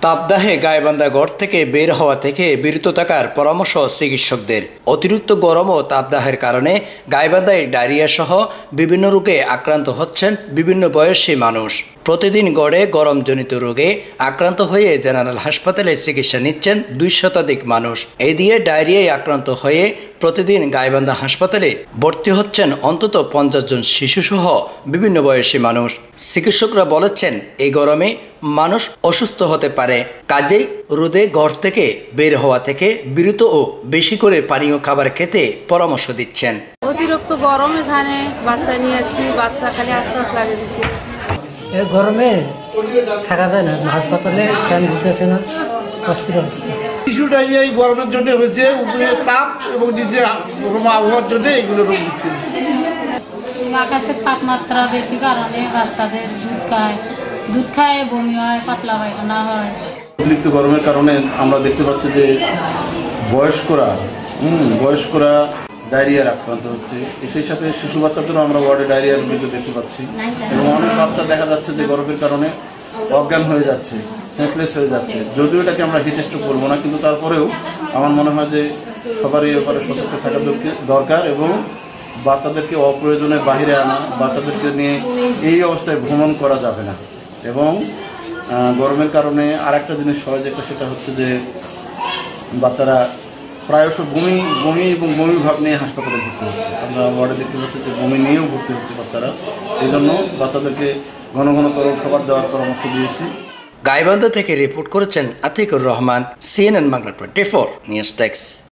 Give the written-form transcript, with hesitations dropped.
তাপদাহে গাইবান্ধা ঘর থেকে বের হওয়া থেকে বিরত থাকার পরামর্শ চিকিৎসকদের। অতিরিক্ত গরম ও তাপদাহের কারণে গাইবান্ধায় ডায়রিয়া সহ বিভিন্ন রোগে আক্রান্ত হচ্ছেন বিভিন্ন বয়সী মানুষ। প্রতিদিন গড়ে গরমজনিত রোগে আক্রান্ত হয়ে জেনারেল হাসপাতালে চিকিৎসা নিচ্ছেন 200 শতাধিক মানুষ। এই দিয়ে ডায়রিয়ায় আক্রান্ত হয়ে প্রতিদিন গাইবান্ধা হাসপাতালে ভর্তি হচ্ছেন অন্তত 50 জন শিশুসহ বিভিন্ন বয়সী মানুষ। চিকিৎসকরা বলেছেন, এই গরমে মানুষ অসুস্থ হতে পারে, কাজেই রোদে ঘর থেকে বের হওয়া থেকে বিরত ও বেশি করে পানীয় খাবার খেতে পরামর্শ দিচ্ছেন। অতিরিক্ত গরম, এখানে বাচ্চা নিয়ে আসছি, বাচ্চা খালি আশ্বাস লাগিয়ে দিচ্ছে। গরমে থাকা যায় না, হাসপাতালে ফ্যান ঘুরতেছে না, শিশু ডায়রিয়া এই গরমের জন্য হয়েছে, উপরে তাপ এবং নিচে গরম আবহাওয়ার জন্য এগুলো রোগ হচ্ছে। আকাশের তাপমাত্রা বেশি কারণে বাচ্চাদের দুধ খায় বমি হয়, পাতলা পায়খানা হয়। অতিরিক্ত গরমের কারণে আমরা দেখতে পাচ্ছি যে বয়স্করা ডায়রিয়ার আক্রান্ত হচ্ছে। সেই সাথে শিশু বাচ্চাদেরও আমরা ওয়ার্ডে ডায়রিয়ার মৃত্যু দেখতে পাচ্ছি এবং অনেক বাচ্চা দেখা যাচ্ছে যে গরমের কারণে অজ্ঞান হয়ে যাচ্ছে, সেন্সলেস হয়ে যাচ্ছে। যদিও এটাকে আমরা হিট স্ট্রোক করবো না, কিন্তু তারপরেও আমার মনে হয় যে সবারই ব্যাপারে সচেতন থাকা দরকার এবং বাচ্চাদেরকে অপ্রয়োজনে বাহিরে আনা, বাচ্চাদেরকে নিয়ে এই অবস্থায় ভ্রমণ করা যাবে না। এবং গরমের কারণে আরেকটা জিনিস হয় যেটা, সেটা হচ্ছে যে বাচ্চারা প্রায়শ বমি এবং বমি ভাব নিয়ে হাসপাতালে ভর্তি হচ্ছে। আমরা ওয়ার্ডে দেখতে পাচ্ছি যে বমি নিয়েও ভর্তি হচ্ছে বাচ্চারা। এই জন্য বাচ্চাদেরকে ঘন ঘন তরল খাবার দেওয়ার পরামর্শ দিয়েছি। গাইবান্ধা থেকে রিপোর্ট করেছেন Atikur Rahman, CNN Bangla 24 news desk.